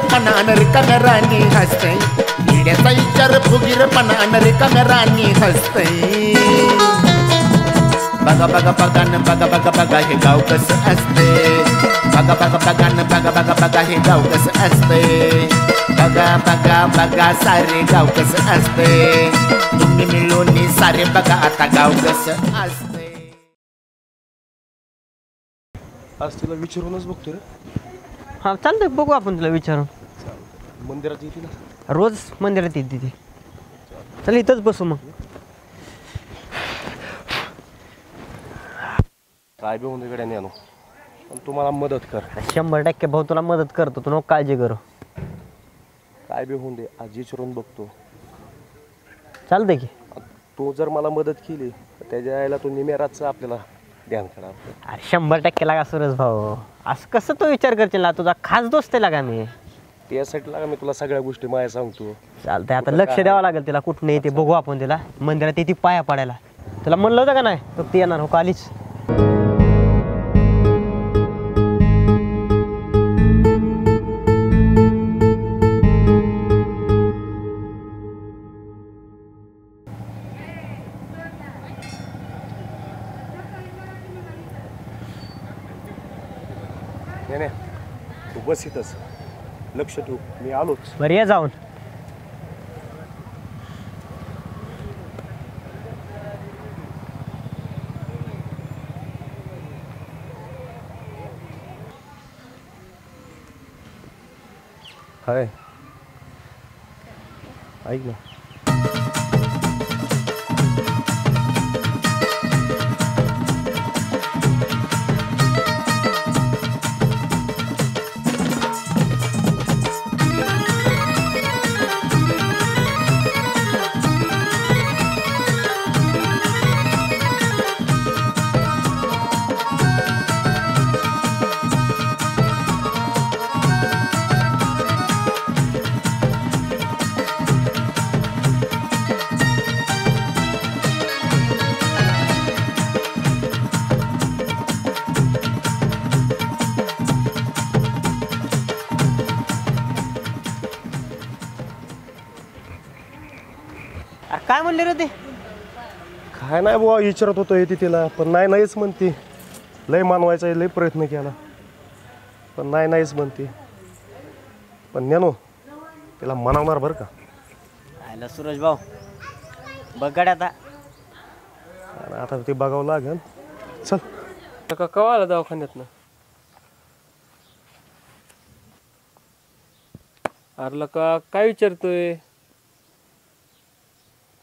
फुगीरपणानं रिकाम्या राणी हसते येड्याचा विचार फुगीरपणानं रिकाम्या राणी हसते बघा बघा बघान बघा बघा बघा हे गाव कसं असते बघा बघा बघान बघा बघा बघा हे गाव कसं असते बघा बघा बघा सारे गाव कसं असते तुम्ही मिळून सारे बघा आता गाव कसं असते आज तिला विचारूनच बघतो रे हां चालतंय बघू आपण तिला विचारून मंदिरात येते ना रोज मंदिरात येते ती चल इथंच बसू मग काय बी होऊन इकडे आणू पण तुम्हाला मदत कर 100% भाऊ तुला मदत करतो तू नको काळजी करू काय बी होऊन दे आज विचारून बघतो चालतंय की तू जर मला मदत केली तर त्याच्या यायला तू निमेराचं आपल्याला ध्यान करा अरे 100% लागा सुरज भाऊ असं कसं तू विचार करशील ना तुझा खास दोस्त आहे लागा मी त्यासाठी लागा मी तुला सगळ्या गोष्टी माया सांगतो चालतंय आता लक्ष द्यावं लागेल तिला कुठं येते बघू आपण तिला मंदिरात येते पाया पडायला तुला म्हणलं होतं का नाही तर ती येणार हो कालीच नाही तू बस इथंच लक्ष ठेव मी आलोच बरं ये जाऊन हाय ऐक ना काय म्हणले रे ते काय नाही बुवा विचारत होतो येते तिला पण नाहीच म्हणते लय मानवायचा लय प्रयत्न केला पण नाहीच म्हणते पण नेनो तिला मनवणार बरं का आयला सुरज भाऊ बघ गाड्या आता ते बघावं लागेल चल का कवा आला दवाखान्यातनं अरे लका काय विचारतोय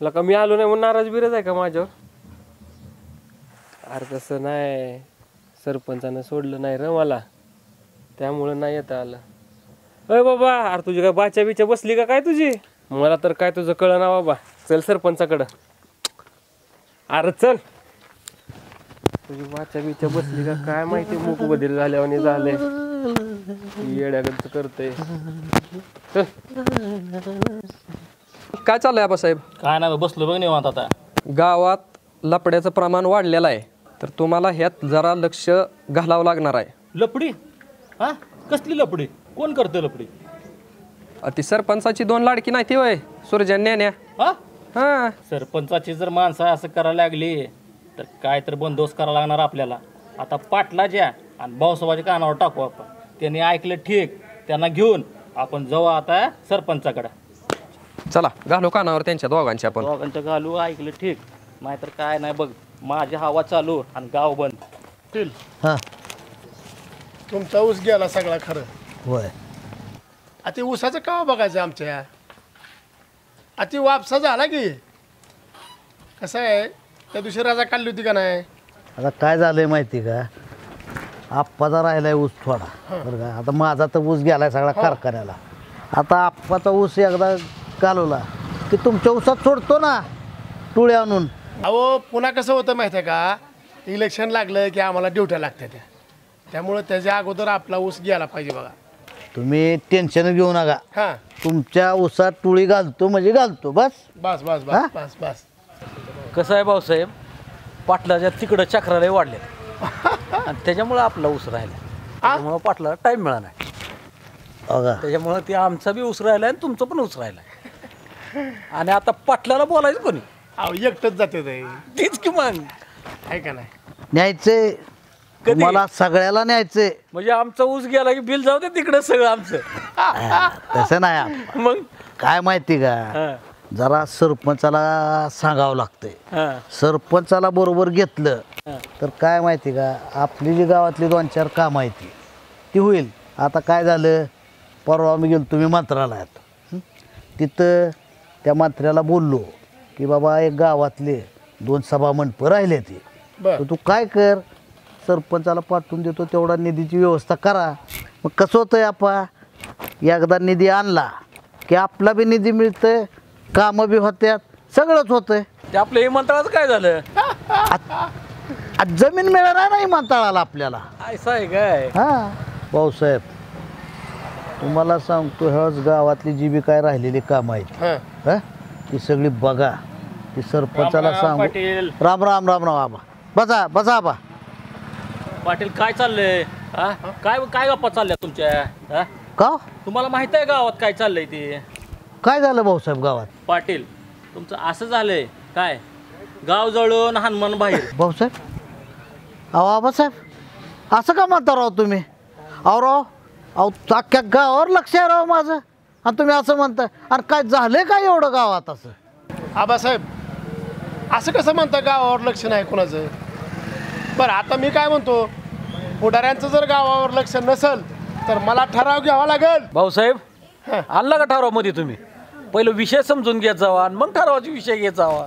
लका मी आलो नाही म्हणून नाराज बिराज आहे का माझ्यावर अरे तसं नाही सरपंचानं सोडलं नाही रे मला त्यामुळं नाही येता आलं अय बाबा अरे तुझी काय बाच्या बिच्या बसली का काय तुझी मला तर काय तुझं कळलं ना बाबा चल सरपंचाकडं अरे चल तुझी बाच्या बिच्या बसली का काय माहिती मूक बदल झाल्यावानी झालंय येड्यागत करतंय चल काय चाललंय आबासाहेब काय नाही बसलो बघ निवांत आता गावात लपड्याचं प्रमाण वाढलेलं आहे तर तुम्हाला ह्यात जरा लक्ष घालावं लागणार आहे लपडी हा कसली लपडी कोण करते लपडी ती सरपंचाची 2 लाडकी नाही ती वय सूर्या नेण्या हा हा सरपंचाची जर माणसं असं करायला लागली तर काय तर बंदोबस्त करावा लागणार आपल्याला आता पाटलाच्या आणि भाऊसाहेबाच्या कानावर टाकू आपण त्यांनी ऐकलं ठीक त्यांना घेऊन आपण जाऊ आता सरपंचाकडे चला घालू कानावर त्यांच्या दोघांच्या आपण दोघांचं घालू ऐकलं ठीक नाहीतर काय नाही बघ माझी हवा चालू आणि गाव बंद हां तुमचा ऊस गेला सगळा खरं होय आता ऊसाचं का बघायचं आमच्या आता वापसा झाला की कसं आहे त्या दिवशी राजा काढली होती का नाही आता काय झालंय माहिती का आप्पाचा राहिलाय ऊस थोडा बरं का आता माझा तर ऊस गेलाय सगळा कारखान्याला आता आप्पाचा ऊस एकदा घालवला की तुमच्या ऊसात सोडतो ना टुळे आणून अहो पुन्हा कसं होतं माहिती आहे का इलेक्शन लागलं की आम्हाला ड्युट्या लागतात त्यामुळं त्याच्या अगोदर आपला ऊस गेला पाहिजे बघा तुम्ही टेन्शन घेऊ नका हां तुमच्या ऊसात टुळी घालतो म्हणजे घालतो बस बस बस हा? बस बस बस कसं आहे भाऊसाहेब पाटलाच्या तिकडं चक्राला वाढले आणि त्याच्यामुळे आपला ऊस राहिला त्यामुळे पाटलाला टाईम मिळाला नाही बघा त्याच्यामुळं ते आमचा बी ऊस राहिलाय आणि तुमचं पण ऊस राहिलाय आणि आता पाटलाला बोलायचं कोणी अहो एकटंच जाते ते तीच की मग आहे का नाही न्यायचंय मला सगळ्याला न्यायचंय म्हणजे आमचा ऊस गेला की बिल जाऊ दे तिकडं सगळं आमचं तसं नाही आप्पा. मग काय माहिती का हा, जरा सरपंचाला सांगावं लागतंय हा, सरपंचाला बरोबर घेतलं तर काय माहिती का आपली जी गावातली 2-4 कामं आहेत ती होईल. आता काय झालं परवा मी गेलो तुम्ही मंत्रालयात तिथं त्या मंत्र्याला बोललो की बाबा एक गावातले 2 सभा मंडपं राहिले ते तर तू काय कर सरपंचाला पाठवून देतो तेवढा निधीची व्यवस्था करा. मग कसं होतंय आपा एकदा निधी आणला की आपला बी निधी मिळतंय कामं बी होत्यात सगळंच होतंय. ते आपलं हे मंत्राचं काय झालं आज जमीन मिळणार नाही मंत्राळाला आपल्याला. असं आहे काय हां भाऊसाहेब तुम्हाला सांगतो ह्याच गावातली जी बी काय राहिलेली कामं आहेत हा ती सगळी बघा ती सरपंचाला सांगू. पाटील राम राम राम राम आबा बसा बसा आबा. पाटील काय चाललंय हा? काय काय गप्पा चालल्या तुमच्या हा? का तुम्हाला माहित आहे गावात काय चाललंय ते काय झालं भाऊसाहेब गावात. पाटील तुमचं असं झालंय काय गाव जळून हनुमान बाहेर भाऊसाहेब अहो आबासाहेब असं का म्हणता राव तुम्ही. अहो राव अहो अख्ख्या गावावर लक्ष आहे राव माझं आणि तुम्ही असं म्हणता. आणि काय झालंय काय एवढं गावात असं. आबासाहेब असं कसं म्हणता गावावर लक्ष नाही कोणाचं. बरं आता मी काय म्हणतो पुढाऱ्यांचं जर गावावर लक्ष नसेल तर मला ठराव घ्यावा लागेल. भाऊसाहेब आणला का ठराव मध्ये तुम्ही पहिलं विषय समजून घेत जावा आणि मग ठरावाचे विषय घेत जावा.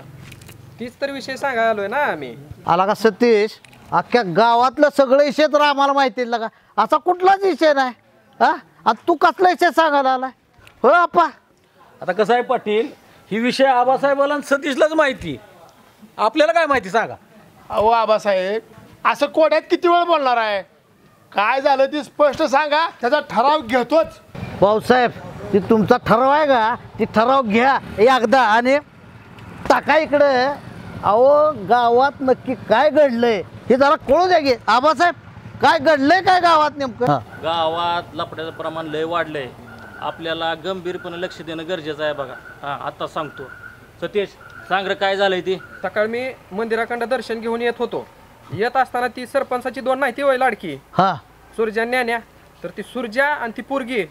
तीच तर विषय सांगायला आलोय ना आम्ही. आला का सतीश अख्ख्या गावातलं सगळं विषय तर आम्हाला माहिती आहे का असा कुठलाच विषय नाही हा. आणि तू कसला विषय सांगायला आलाय हो आपा. आता कसं आहे पाटील ही विषय आबासाहेबाला आणि सतीशलाच माहिती आपल्याला काय माहिती सांगा. अहो आबासाहेब असं कोड्यात किती वेळ बोलणार आहे. काय झालं ते स्पष्ट सांगा त्याचा ठराव घेतोच. भाऊसाहेब ती तुमचा ठराव आहे का ती ठराव घ्या एकदा आणि टाका इकडं. अहो गावात नक्की काय घडलंय हे जरा कळू द्या की आबासाहेब काय घडलंय काय गावात नेमकं. गावात लफड्याचं प्रमाण लय वाढलंय आपल्याला गंभीरपणे लक्ष देणं गरजेचं आहे बघा. हा आता सांगतो सतीश सांग रे काय झालंय ती. सकाळी मी मंदिराकडं दर्शन घेऊन येत होतो. येत असताना ती सरपंचाची 2 नाही ती वय लाडकी हा सुरजा न्यान्या तर ती सुरजा आणि ती पोरगी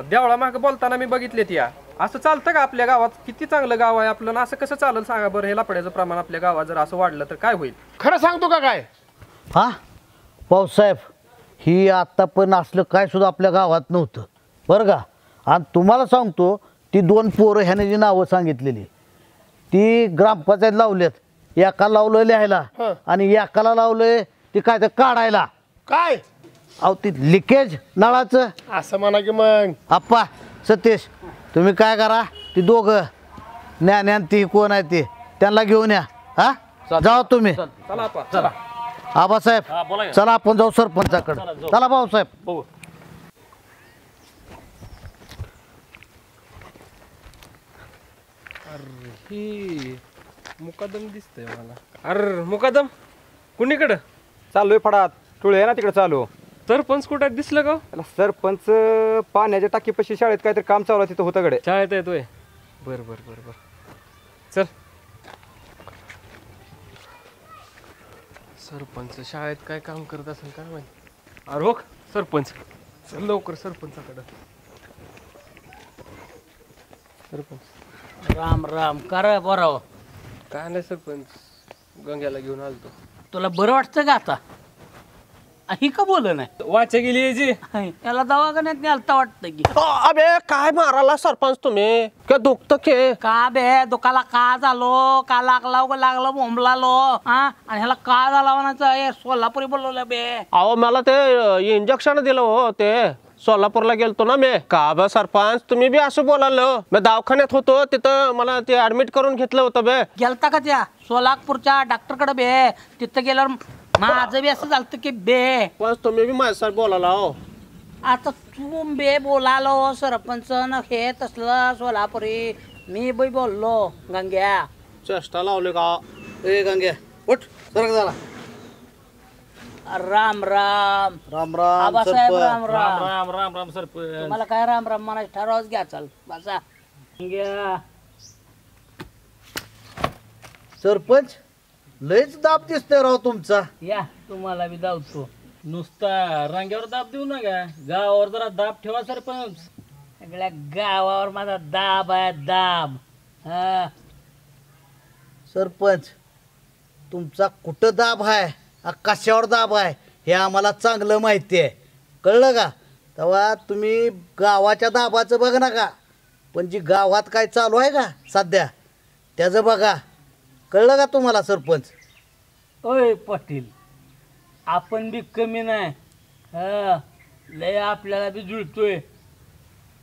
देवळा मागं बोलताना मी बघितले ती. असं चालतं का आपल्या गावात. किती चांगलं गाव आहे आपलं असं कसं चालेल सांगा बरं. हे लफड्याचं प्रमाण आपल्या गावात जर असं वाढलं तर काय होईल. खरं सांगतो का काय. हा भाऊसाहेब ही आत्ता पण असलं काय सुद्धा आपल्या गावात नव्हतं बरं का. आणि तुम्हाला सांगतो ती 2 पोरं ह्याने जी नावं सांगितलेली ती ग्रामपंचायत लावल्यात. एका लावलं लिहायला आणि एकाला लावलंय ती काय तर काढायला. काय अहो ती लिकेज नळाचं. असं म्हणा की मग आप्पा सतीश तुम्ही काय करा ती दोघं ज्ञान ती कोण आहे ती त्यांना घेऊन या. हा जाओ तुम्ही चला आपा चला. आबासाहेब हा बोला की. चला आपण जाऊ सरपंचाकडे. चला भाऊसाहेब. बघू ही मुकादम दिसतंय मला. अरे मुकादम कुणीकडं चाललोय फडात टुळे आहे ना तिकडे चालू. सरपंच कुठं दिसलं का. सरपंच पाण्याच्या टाकीपाशी शाळेत काहीतरी काम चालू आहे तिथं होतं कडे. शाळेत येतोय. बर बर बर बर चल. सरपंच शाळेत काय काम करत असेल काय माहिती. अरे हो सरपंच चल लवकर सरपंचाकडं. सरपंच राम राम कर बरं. काय नाही सरपंच गंग्याला घेऊन आलतो. तुला बरं वाटतं का आता. ही का बोल नाही वाचा गेली जी याला दवाखान्यात नेलता वाटतं की. अबे काय माराला सरपंच तुम्ही काय दुखत के. का बे दुखाला का झालो का लागला बोंबलालो हा आणि ह्याला का झाला म्हणायचं सोलापुरी बोलवलं बे. अहो मला ते इंजेक्शन दिलं हो ते सोलापूरला गेलतो ना मी. का बे सरपंच तुम्ही बी असं बोलालो. मी दवाखान्यात होतो तिथं मला ते ऍडमिट करून घेतलं होतं बे. गेलता का त्या सोलापूरच्या डॉक्टरकडे बे. तिथं गेल्यावर माझं बी असं झालं की बे. पण तुम्ही बी माझ्यासाठी बोलाला हो. आता तू बे बोलालो सरपंच न हे तसलं सोलापुरी मी बी बोललो गंग्या. चेष्टा लावले का. ए गंग्या उठ सरक झाला. राम राम राम राम आबासाहेब सरपंच. राम राम राम राम राम राम सरपंच. तुम्हाला काय राम राम म्हणायचं ठरावच घ्या चाल बसा घ्या सरपंच लयच दाब दिसतोय राव तुमचा. या तुम्हाला बी धावतो नुसता रांग्यावर दाब देऊ नका, गावावर जरा दाब ठेवा सरपंच. सगळ्या गावावर माझा दाब आहे दाब. हा सरपंच तुमचा कुठं दाब आहे कशावर दाब आहे हे आम्हाला चांगलं माहिती आहे, कळलं का? तेव्हा तुम्ही गावाच्या दाबाचं बघ नका, पण जी गावात काय चालू आहे का सध्या त्याचं बघा, कळलं का तुम्हाला सरपंच? ओय पाटील आपण बी कमी नाही. हा लय आपल्याला बी जुळतोय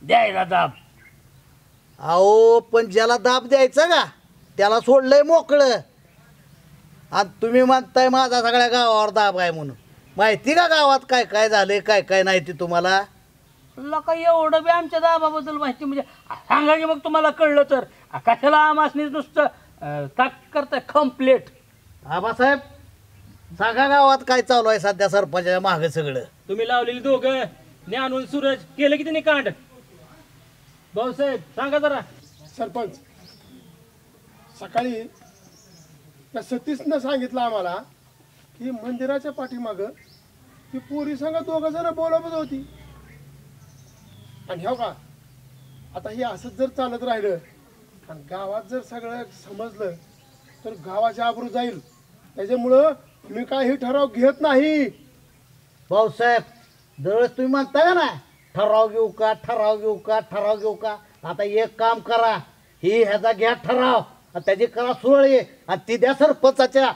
द्यायला दाब. अहो पण ज्याला दाब द्यायचा का त्याला सोडलंय मोकळं, आणि तुम्ही म्हणताय माझा सगळ्या गावावर दाब आहे म्हणून. माहिती का गावात काय काय झालंय काय काय नाही ते तुम्हाला? लोक एवढं बी आमच्या दाबाबद्दल माहिती म्हणजे सांगा की मग तुम्हाला कळलं तर कशाला आमासनी नुसतं ताक करताय कम्प्लेट. आबासाहेब सांगा गावात काय चालू आहे सध्या सरपंचाच्या मागं सगळं. तुम्ही लावलेली दोघं ज्ञानून सूरज केलं की त्यांनी कांड. भाऊसाहेब सांगा जरा. सरपंच सकाळी त्या सतीशनं सांगितलं आम्हाला की मंदिराच्या पाठीमागं ती पोरी संग दोघं जण बोलवत होती. आणि हो का आता हे असंच जर चालत राहिलं आणि गावात जर सगळं समजलं तर गावाची आबरू जाईल. त्याच्यामुळं मी काही ठराव घेत नाही. भाऊसाहेब दरवेळेस तुम्ही म्हणता का ना ठराव घेऊ का ठराव घेऊ का ठराव घेऊ का, आता एक काम करा, ही ह्याचा घ्या ठराव आणि त्याची करा सुरळी आणि ती द्या सरपंचाच्या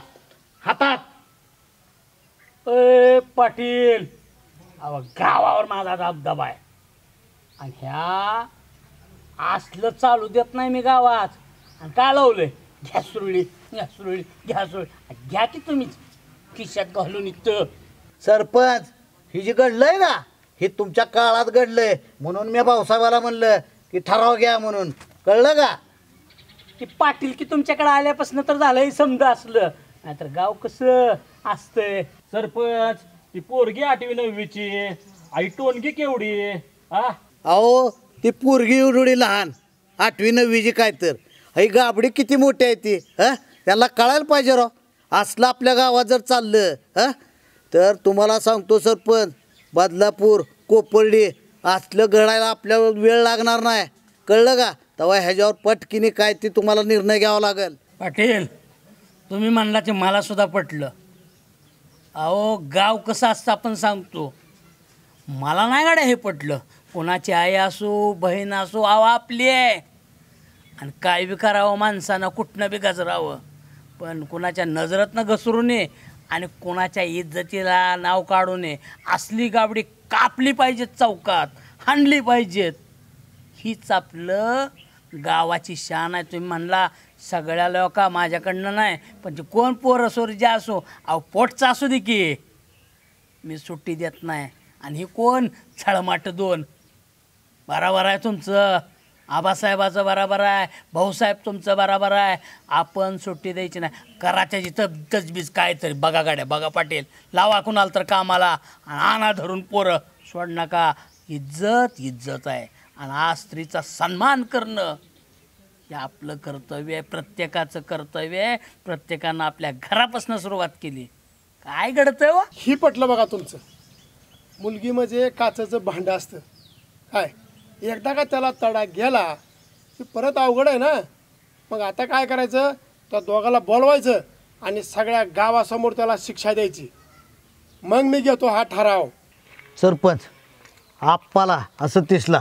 हातात. ए पाटील अहो गावावर माझा दबदबा आहे आणि ह्या असलं चालू देत नाही मी गावात. आणि काय लावलंय घ्या सुरळी घ्या सुरळी घ्या सुरळी घ्या की तुम्हीच खिशात घालून इथं. सरपंच ही जी घडलंय ना हे तुमच्या काळात घडलंय म्हणून मी भाऊसाहेबाला म्हणलं की ठराव घ्या म्हणून, कळलं का? ती पाटील की तुमच्याकडे आल्यापासून तर झालंय समजा असलं, नाहीतर गाव कसं असतंय. सरपंच ती पोरगी 8वी 9वीची आई टोनगी केवढी हा. अहो ती पोरगी एवढी लहान 8वी 9वीची काय तर, ही गाबडी किती मोठी आहे ती त्याला कळायला पाहिजे राव. असलं आपल्या गावात जर चाललं तर तुम्हाला सांगतो सरपंच बदलापूर कोपर्डी असलं घडायला आपल्याला वेळ लागणार नाही, कळलं का? तेव्हा ह्याच्यावर पटकीने काय ती तुम्हाला निर्णय घ्यावा लागेल. पाटील तुम्ही म्हणला ते मला सुद्धा पटलं. अहो गाव कसं असतं आपण सांगतो, मला नाही गाड्या हे पटलं. कोणाची आई असो बहीण असो अहो आपली आहे आणि काय बी करावं माणसानं कुठनं बी गजरावं, पण कोणाच्या नजरातनं घसरू नये आणि कोणाच्या इज्जतीला नाव काढू नये. असली गाबडी कापली पाहिजेत, चौकात हाणली पाहिजेत. हीच आपलं गावाची शान आहे. तुम्ही म्हणला सगळ्या लोका माझ्याकडनं नाही, पण ते कोण पोरं सोरजे असो अहो पोटचं असू दे की मी सुट्टी देत नाही. आणि ही कोण छळमाट दोन. बरोबर आहे तुमचं, आबासाहेबाचं बरोबर आहे, भाऊसाहेब तुमचं बरोबर आहे. आपण सुट्टी द्यायची नाही. कराच्या जिथं तजबीज काय तरी बघा गाड्या बघा पाटील लावा कुणाला तर कामाला आणि आणा धरून पोरं सोड नका. इज्जत इज्जत आहे आणि आज स्त्रीचा सन्मान करणं हे आपलं कर्तव्य आहे, प्रत्येकाचं कर्तव्य आहे. प्रत्येकानं आपल्या घरापासून सुरुवात केली. काय घडतंय व ही पटलं बघा तुमचं. मुलगी म्हणजे काचेचं भांडं असतं काय, एकदा का त्याला तडा गेला की परत अवघड आहे ना. मग आता काय करायचं, त्या दोघाला बोलवायचं आणि सगळ्या गावासमोर त्याला शिक्षा द्यायची. मग मी घेतो हा ठराव. सरपंच आप्पाला असं तिसला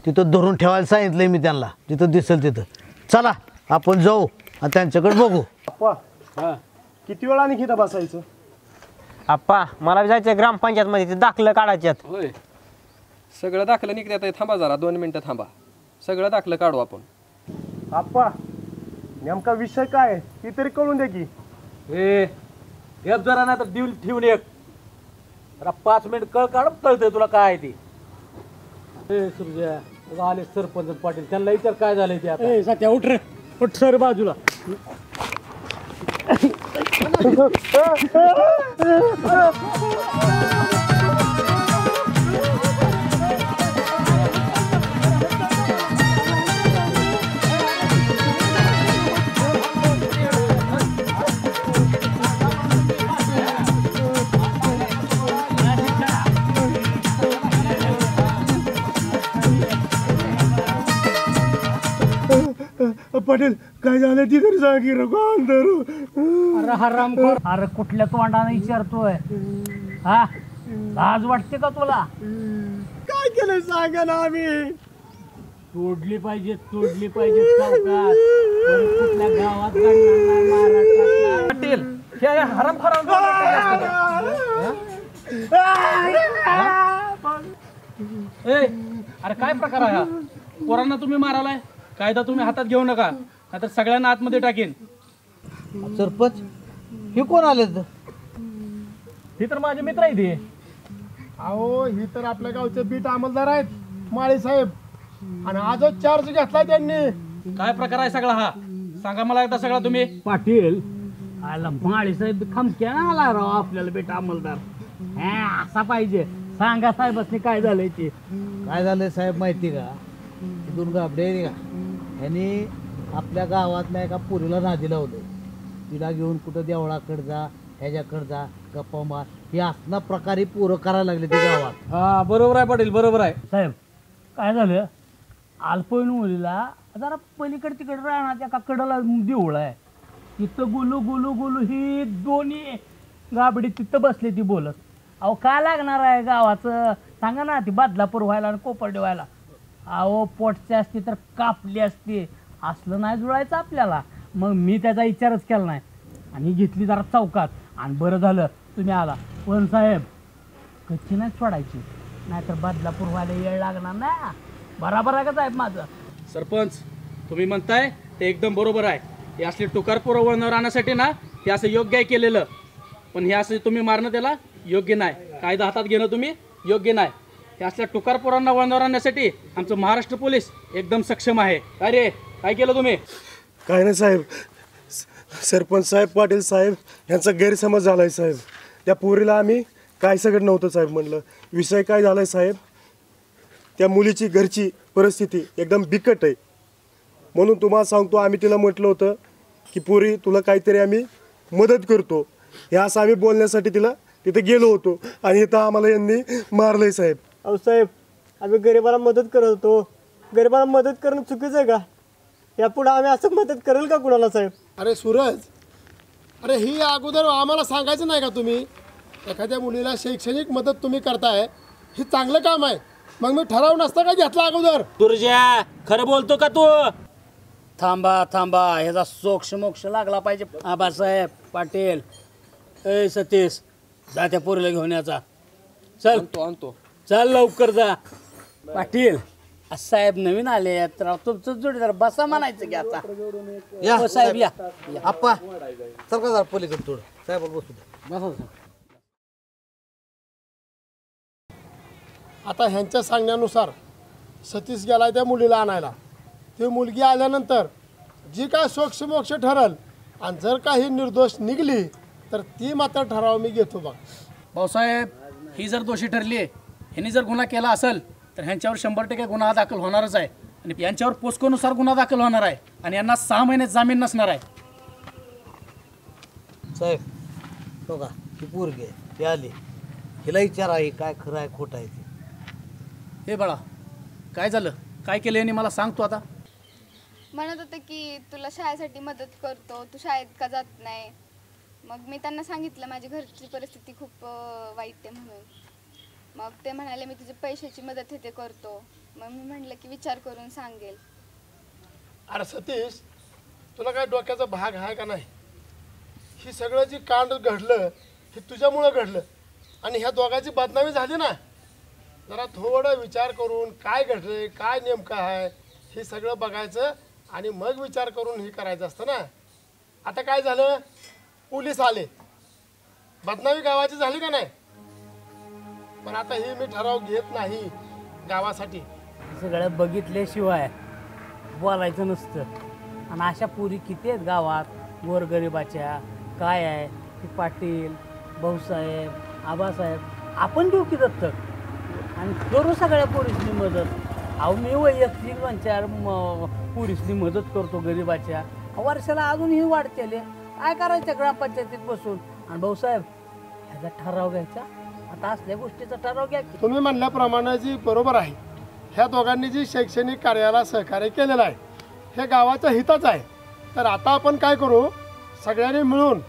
तिथं धरून ठेवायला सांगितलंय मी त्यांना, जिथं दिसेल तिथं. चला आपण जाऊ आणि त्यांच्याकडे बघू. अप्पा किती वेळा आणि इथं बसायचं? आप्पा मला जायचं ग्रामपंचायतमध्ये, ते दाखलं काढायच्यात. होय सगळं दाखलं निघण्यात आहे. थांबा जरा 2 मिनटं थांबा, सगळं दाखलं काढू आपण. आप्पा नेमका विषय काय आहे ती तरी कळून द्या की. एक जरा नाही तर देऊन ठेवून एक 5 मिनिट कळतंय तुला काय आहे ते. सुरजा आले सरपंच पाटील, त्यांना विचार काय झालंय ते आता. सध्या उठ रे, उठ सर बाजूला. पाटील काय झालं ती तरी सांग की नको अंधारू. अरे हरामखोर, अरे कुठल्या तोंडाने विचारतोय हा? लाज वाटते का तुला? काय केलं सांगा ना आम्ही. तोडली पाहिजे चौकात. कुठल्या गावात घडणार नाही महाराष्ट्रात. पाटील हे हरामखोरांना अरे काय प्रकार आहे हा? पोरांना तुम्ही मारालाय, कायदा तुम्ही हातात घेऊ नका, नाहीतर सगळ्यांना आतमध्ये टाकेन. सरपंच हे कोण आले? हे तर माझे मित्र आहे ते. अहो ही तर आपल्या गावचे बीट अंमलदार आहेत माळी साहेब, आणि आजच चार्ज घेतलाय त्यांनी. काय प्रकार आहे सगळा हा? सांगा मला एकदा सगळा तुम्ही. पाटील आला माळी साहेब खमक्या आला राव आपल्याला बेटा अंमलदार. हा असा पाहिजे. सांगा साहेबांनी काय झालंय ते. काय झालंय साहेब माहिती का? इथून गाबडे का ह्यांनी आपल्या गावातल्या एका पोरीला नादी लावलं. तिला घेऊन कुठं देवळाकडे जा, ह्याच्याकडे जा, गप्पा मार, हे असला प्रकारे पोरं करायला लागले ते गावात. हा बरोबर आहे पाटील, बरोबर आहे. साहेब काय झालं, अल्पवयीन मुलीला जरा पलीकडे तिकडे राहणार एका कडेला देऊळ आहे, तिथं गुलू गुलू गुलू ही दोन्ही गाबडी तिथं बसले ती बोलत. अहो काय लागणार आहे गावाचं सांगा ना, ती बदलापूर व्हायला आणि कोपर्डे व्हायला. अहो पोटची असती तर कापली असती, असलं नाही जुळायचं आपल्याला. मग मी त्याचा विचारच केला नाही आणि घेतली जरा चौकात. आणि बरं झालं तुम्ही आला. पण साहेब कच्ची नाही सोडायची, नाहीतर बदलापूर व्हायला येळ लागणार ना. बराबर आहे का साहेब माझं? सरपंच तुम्ही म्हणताय ते एकदम बरोबर आहे. हे असले टुकार पोरं वळणावर आणण्यासाठी ना हे असं योग्य आहे केलेलं, पण हे असं तुम्ही मारणं त्याला योग्य नाही. कायदा हातात घेणं तुम्ही योग्य नाही. हे असल्या टुकार पोरांना वळणावर आणण्यासाठी आमचं महाराष्ट्र पोलीस एकदम सक्षम आहे. अरे काय केलं तुम्ही? काय नाही साहेब, सरपंच साहेब पाटील साहेब यांचा गैरसमज झालाय साहेब. त्या पोरीला आम्ही काय सगळं नव्हतं साहेब म्हणलं. विषय काय झालाय साहेब, त्या मुलीची घरची परिस्थिती एकदम बिकट आहे. म्हणून तुम्हाला सांगतो, आम्ही तिला म्हटलं होतं की पोरी तुला काहीतरी आम्ही मदत करतो, हे असं आम्ही बोलण्यासाठी तिला तिथे गेलो होतो, आणि इथं आम्हाला यांनी मारलंय साहेब. अहो साहेब, आम्ही गरिबाला मदत करत होतो. गरिबाला मदत करणं चुकीचं आहे का? यापुढे आम्ही असं मदत करेल का कुणाला साहेब? अरे सूरज, अरे ही अगोदर आम्हाला सांगायचं नाही का तुम्ही? एखाद्या मुलीला शैक्षणिक मदत तुम्ही करताय, हे चांगलं काम आहे. मग मी ठराव नसता का घेतला अगोदर? दुर्जा खरं बोलतो का तू? थांबा थांबा, ह्याचा सोक्ष मोक्ष लागला पाहिजे. आबासाहेब पाटील, ए सतीश जा त्या पोरीला घेऊन याचा. चल आणतो. चल लवकर जा. पाटील साहेब नवीन आले तर तुमचं जोडीदार बसा म्हणायचं की आता. या हो साहेब या. आप्पा सरका जरा पलीकडे थोडं, साहेब बसू द्या. आता ह्यांच्या सांगण्यानुसार सतीश गेला त्या मुलीला आणायला. ती मुलगी आल्यानंतर जी काय सोक्ष मोक्ष ठरल, आणि जर काही निर्दोष निघली तर ती मात्र ठराव मी घेतो. बघ भाऊसाहेब, ही जर दोषी ठरली, ह्यांनी जर गुन्हा केला असेल तर ह्यांच्यावर 100% गुन्हा दाखल होणारच आहे, आणि यांच्यावर पोस्कोनुसार गुन्हा दाखल होणार आहे, आणि यांना 6 महिने जामीन नसणार आहे. साहेब हो का, ती पोरगी आहे, ती आली, हिला विचार आहे काय खरं आहे खोटं आहे ते. हे बाळा काय झालं, काय केलं यांनी मला सांग तू आता. म्हणत होतं की तुला शाळेसाठी मदत करतो, तू शाळेत का जात नाही. मग मी त्यांना सांगितलं माझी घरची परिस्थिती खूप वाईट आहे म्हणून. मग ते म्हणाले मी तुझी पैशाची मदत हे ते करतो. मग मी म्हटलं की विचार करून सांगेल. अरे सतीश, तुला काय डोक्याचा भाग आहे का नाही? ही सगळं जी कांड घडलं हे तुझ्यामुळं घडलं, आणि ह्या दोघांची बदनामी झाली ना. जरा थोडं विचार करून काय घडलंय, काय नेमकं आहे हे सगळं बघायचं, आणि मग विचार करून हे करायचं असतं ना. आता काय झालं, पोलीस आले, बदनामी गावाची झाली का नाही? पण आता हे मी ठराव घेत नाही गावासाठी. सगळं बघितल्याशिवाय बोलायचं नसतं. आणि अशा पोरी किती आहेत गावात गोरगरिबाच्या, काय आहे की पाटील भाऊसाहेब आबासाहेब आपण देऊ की दत्तक आणि करू सगळ्या पोरीसनी मदत. अहो मी वैयक्तिक 2-4 पोरीसनी मदत करतो गरिबाच्या. वर्षाला अजूनही वाढतेले काय करायचं ग्रामपंचायतीत बसून. आणि भाऊसाहेब ह्याचा ठराव घ्यायचा. आता असल्या गोष्टीचा ठराव घ्या. तुम्ही म्हणल्याप्रमाणे जी बरोबर आहे, ह्या दोघांनी जी शैक्षणिक कार्याला सहकार्य केलेलं आहे हे गावाच्या हिताच आहे. तर आता आपण काय करू, सगळ्यांनी मिळून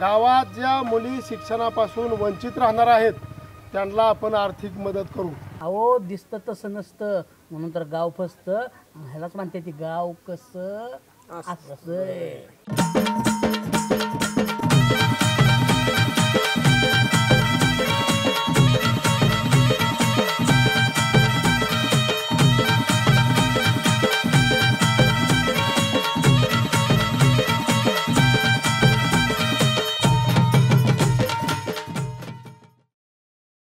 गावात ज्या मुली शिक्षणापासून वंचित राहणार आहेत त्यांना आपण आर्थिक मदत करू. अहो दिसतं तसं नसतं म्हणून तर गाव फसतं. ह्यालाच म्हणते ती गाव कसं असं.